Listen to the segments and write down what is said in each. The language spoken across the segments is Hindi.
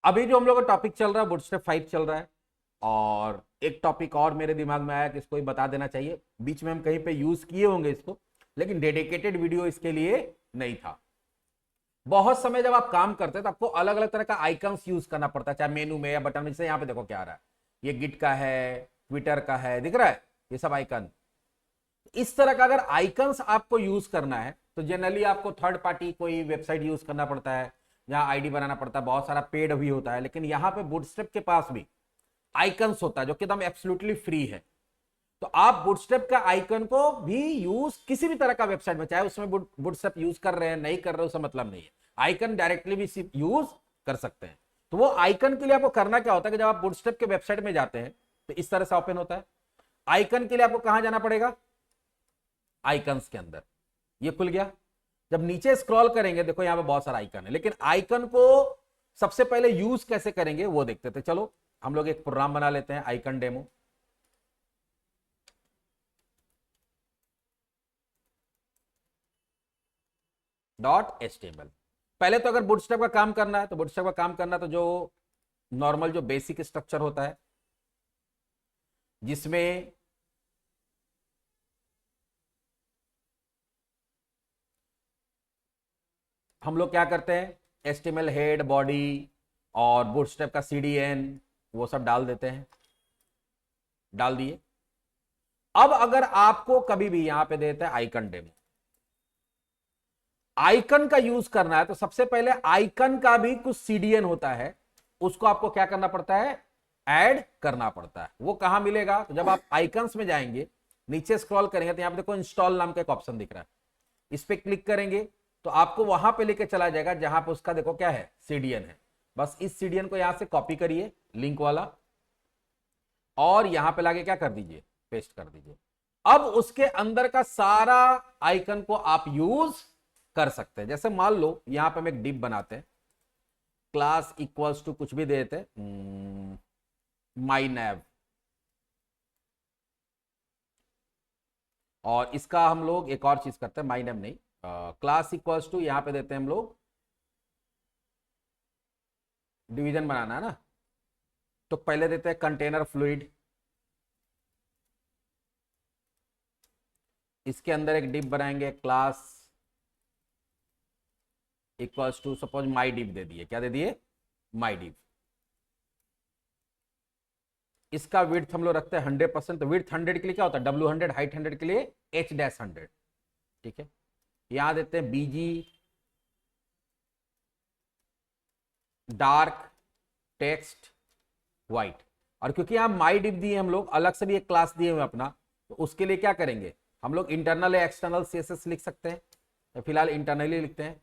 अभी जो हम लोग का टॉपिक चल रहा है बूटस्ट्रैप 5 चल रहा है, और एक टॉपिक और मेरे दिमाग में आया कि इसको ही बता देना चाहिए। बीच में हम कहीं पे यूज किए होंगे इसको, लेकिन डेडिकेटेड वीडियो इसके लिए नहीं था। बहुत समय जब आप काम करते हैं तो आपको अलग अलग तरह का आइकन्स यूज करना पड़ता है, चाहे मेनू में या बटन में। जैसे यहाँ पे देखो क्या आ रहा है, ये गिट का है, ट्विटर का है, दिख रहा है ये सब आइकन। इस तरह का अगर आइकन्स आपको यूज करना है तो जनरली आपको थर्ड पार्टी कोई वेबसाइट यूज करना पड़ता है, जहां आईडी बनाना पड़ता है, बहुत सारा पेड भी होता है। लेकिन यहां पे बूटस्ट्रैप के पास भी आइकन्स होता है जो कि एकदम एब्सोल्युटली फ्री है। तो आप बूटस्ट्रैप का आइकन को भी यूज किसी भी तरह का वेबसाइट में, चाहे उसमें बूटस्ट्रैप यूज कर रहे हैं नहीं कर रहे हो, उसका मतलब नहीं है, आइकन डायरेक्टली भी यूज कर सकते हैं। तो वो आइकन के लिए आपको करना क्या होता है कि जब आप बूटस्ट्रैप के वेबसाइट में जाते हैं तो इस तरह से ओपन होता है। आइकन के लिए आपको कहां जाना पड़ेगा, आइकन्स के अंदर, ये खुल गया। जब नीचे स्क्रॉल करेंगे देखो यहां पे बहुत सारा आइकन है, लेकिन आइकन को सबसे पहले यूज कैसे करेंगे वो देखते थे। चलो हम लोग एक प्रोग्राम बना लेते हैं, आइकन डेमो। .html। पहले तो अगर बूटस्ट्रैप का काम करना है तो बूटस्ट्रैप का काम करना है तो जो नॉर्मल जो बेसिक स्ट्रक्चर होता है, जिसमें हम लोग क्या करते हैं, HTML हेड, बॉडी और बूटस्ट्रैप का CDN वो सब डाल देते हैं। डाल दिए। अब अगर आपको कभी भी यहां पे देता है आइकन डेमो, आइकन का यूज करना है तो सबसे पहले आइकन का भी कुछ CDN होता है, उसको आपको क्या करना पड़ता है, ऐड करना पड़ता है। वो कहां मिलेगा, तो जब आप आइकन्स में जाएंगे नीचे स्क्रॉल करेंगे तो यहां पे देखो इंस्टॉल नाम का एक ऑप्शन दिख रहा है, इस पे क्लिक करेंगे तो आपको वहां पे लेके चला जाएगा जहां पे उसका देखो क्या है, CDN है। बस इस CDN को यहां से कॉपी करिए लिंक वाला, और यहां पे लाके क्या कर दीजिए, पेस्ट कर दीजिए। अब उसके अंदर का सारा आइकन को आप यूज कर सकते हैं। जैसे मान लो यहां पे हम एक डिप बनाते हैं, क्लास इक्वल्स टू कुछ भी देते हैं, माई नैव, और इसका हम लोग एक और चीज करते हैं, माई नैव नहीं, क्लास इक्वल्स टू यहां पे देते हैं हम लोग, डिवीजन बनाना है ना, तो पहले देते हैं कंटेनर फ्लूइड, इसके अंदर एक डिप बनाएंगे, class equals to suppose my dip दे दिए, क्या दे दिए, माई डिप। इसका विड्थ हम लोग रखते हैं 100%, तो विड्थ 100 के लिए क्या होता है, W100, हाइट 100 के लिए H-100, ठीक है। यहां देते हैं BG डार्क टेक्स्ट व्हाइट। और क्योंकि यहां माई डिप दिए हम लोग, अलग से भी एक क्लास दिए हुए अपना, तो उसके लिए क्या करेंगे हम लोग, इंटरनल या एक्सटर्नल CSS लिख सकते हैं, तो फिलहाल इंटरनली लिखते हैं,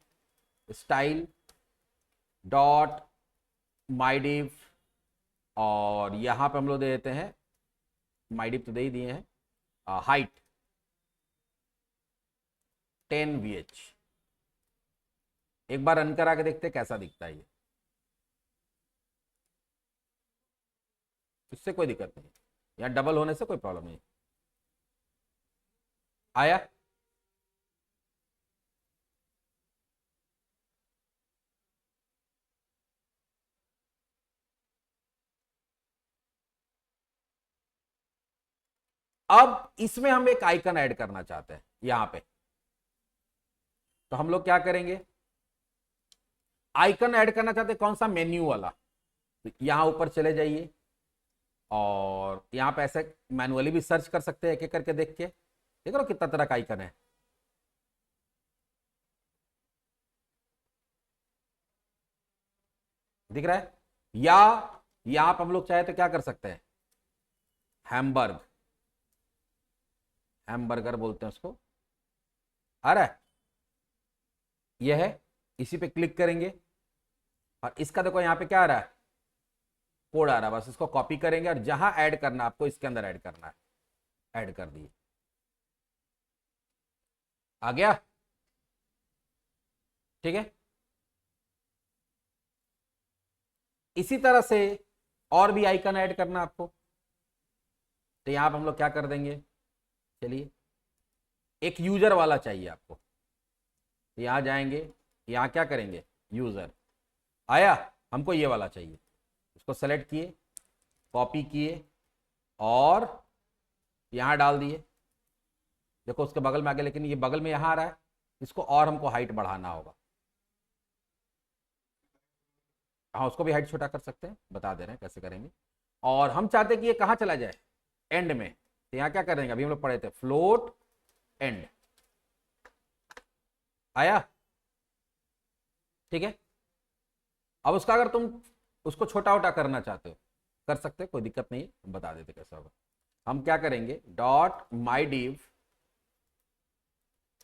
स्टाइल डॉट माई डिप, और यहां पे हम लोग दे देते हैं, माई डिप तो दे ही दिए हैं, हाइट 10 VH। एक बार रन करा के देखते हैं कैसा दिखता है ये, इससे कोई दिक्कत नहीं, यहाँ डबल होने से कोई प्रॉब्लम नहीं आया। अब इसमें हम एक आइकन ऐड करना चाहते हैं यहां पे, तो हम लोग क्या करेंगे, आइकन ऐड करना चाहते हैं कौन सा, मेन्यू वाला। तो यहां ऊपर चले जाइए, और यहां पे ऐसे मैनुअली भी सर्च कर सकते हैं, एक एक करके देख के देख रहे हो कितना तरह का आइकन है। दिख रहा है, या यहां पर हम लोग चाहे तो क्या कर सकते हैं, हैमबर्ग, हैमबर्गर बोलते हैं उसको, आ रहा है, यह है, इसी पे क्लिक करेंगे, और इसका देखो यहां पे क्या आ रहा है, कोड आ रहा है, बस इसको कॉपी करेंगे और जहां ऐड करना आपको इसके अंदर ऐड करना है, ऐड कर दिए, आ गया, ठीक है। इसी तरह से और भी आइकन ऐड करना आपको, तो यहां पर हम लोग क्या कर देंगे, चलिए एक यूजर वाला चाहिए आपको, तो यहां जाएंगे, यहां क्या करेंगे, यूजर आया, हमको ये वाला चाहिए। इसको सेलेक्ट किए, कॉपी किए और यहां डाल दिए। देखो उसके बगल में आ गया, लेकिन ये बगल में यहां आ रहा है, इसको और हमको हाइट बढ़ाना होगा। हाँ, उसको भी हाइट छोटा कर सकते हैं, बता दे रहे हैं कैसे करेंगे। और हम चाहते हैं कि ये कहां चला जाए, एंड में। तो यहां क्या करेंगे, अभी हम लोग पढ़े थे फ्लोट एंड, आया, ठीक है। अब उसका अगर तुम उसको छोटा छोटा करना चाहते हो कर सकते हो, कोई दिक्कत नहीं है, बता देते कैसा होगा। हम क्या करेंगे, डॉट माई डिव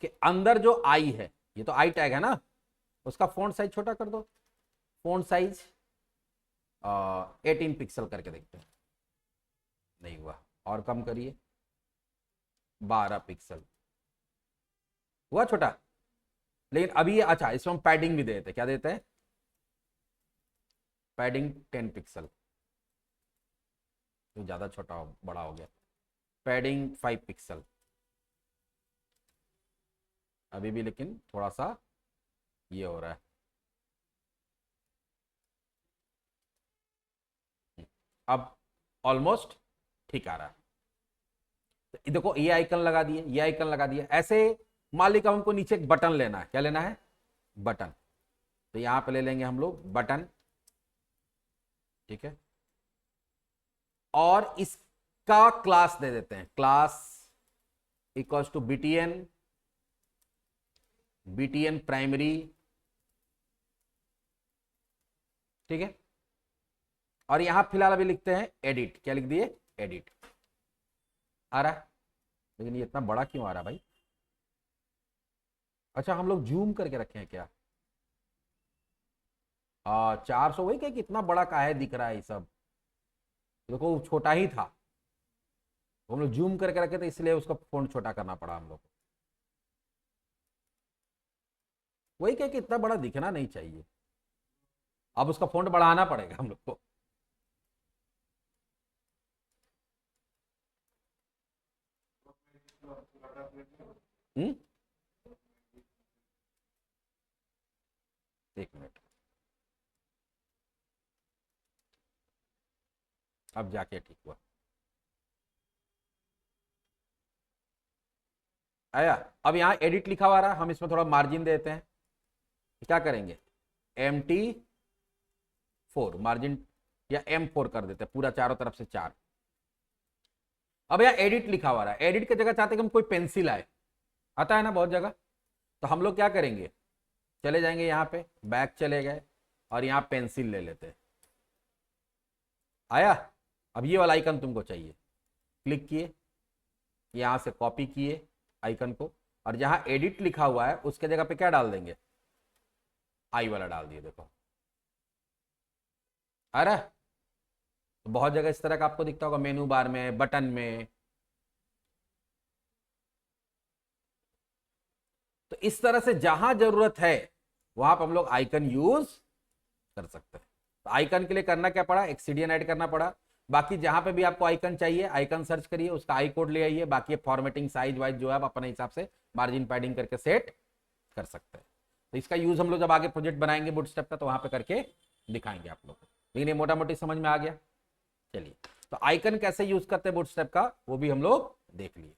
के अंदर जो आई है, ये तो आई टैग है ना, उसका फॉन्ट साइज छोटा कर दो। फॉन्ट साइज 18 पिक्सल करके देखते हैं, नहीं हुआ, और कम करिए 12 पिक्सल, हुआ छोटा। लेकिन अभी अच्छा, इसमें हम पैडिंग भी देते हैं, क्या देते हैं, पैडिंग 10 पिक्सल, तो ज्यादा छोटा बड़ा हो गया। पैडिंग 5 पिक्सल, अभी भी लेकिन थोड़ा सा ये हो रहा है। अब ऑलमोस्ट ठीक आ रहा है। तो देखो ये आइकन लगा दिए, ये आइकन लगा दिए। ऐसे मान लीजिए हमको नीचे एक बटन लेना है, क्या लेना है, बटन। तो यहां पे ले लेंगे हम लोग बटन, ठीक है। और इसका क्लास दे देते हैं, class equals to btn, btn primary, ठीक है। और यहां फिलहाल अभी लिखते हैं एडिट, क्या लिख दिए, एडिट। आ रहा है, लेकिन ये इतना बड़ा क्यों आ रहा है भाई। अच्छा, हम लोग जूम करके रखे हैं क्या, 400, वही क्या कि इतना बड़ा काहे दिख रहा है ये सब। देखो छोटा ही था, हम लोग जूम करके रखे थे, इसलिए उसका फोन छोटा करना पड़ा हम लोग को। वही क्या कि इतना बड़ा दिखना नहीं चाहिए, अब उसका फोन बढ़ाना पड़ेगा हम लोग को। हम्म, एक मिनट, अब जाके ठीक हुआ, आया। अब यहाँ एडिट लिखा हुआ रहा, हम इसमें थोड़ा मार्जिन देते हैं। क्या करेंगे, MT4 मार्जिन या M4 कर देते हैं, पूरा चारों तरफ से 4। अब यहाँ एडिट लिखा हुआ रहा है, एडिट की जगह चाहते हैं कि हम कोई पेंसिल आए, आता है ना बहुत जगह। तो हम लोग क्या करेंगे, चले जाएंगे यहाँ पे, बैक चले गए और यहाँ पेंसिल ले लेते हैं, आया। अब ये वाला आइकन तुमको चाहिए, क्लिक किए, यहां से कॉपी किए आइकन को, और जहां एडिट लिखा हुआ है उसके जगह पे क्या डाल देंगे, आई वाला डाल दिए। देखो आ रहा है, तो बहुत जगह इस तरह का आपको दिखता होगा, मेनू बार में, बटन में। तो इस तरह से जहां जरूरत है वहां पर हम लोग आइकन यूज कर सकते हैं। तो आइकन के लिए करना क्या पड़ा, एक्सीडियन ऐड करना पड़ा। बाकी जहां पे भी आपको आइकन चाहिए, आइकन सर्च करिए, उसका आई कोड ले आइए। बाकी फॉर्मेटिंग साइज वाइज जो है आप अपने हिसाब से मार्जिन पैडिंग करके सेट कर सकते हैं। तो इसका यूज हम लोग जब आगे प्रोजेक्ट बनाएंगे बूटस्ट्रैप का, तो वहां पे करके दिखाएंगे आप लोग को। लेकिन ये मोटा मोटी समझ में आ गया। चलिए, तो आइकन कैसे यूज करते हैं बूटस्ट्रैप का, वो भी हम लोग देख लिए।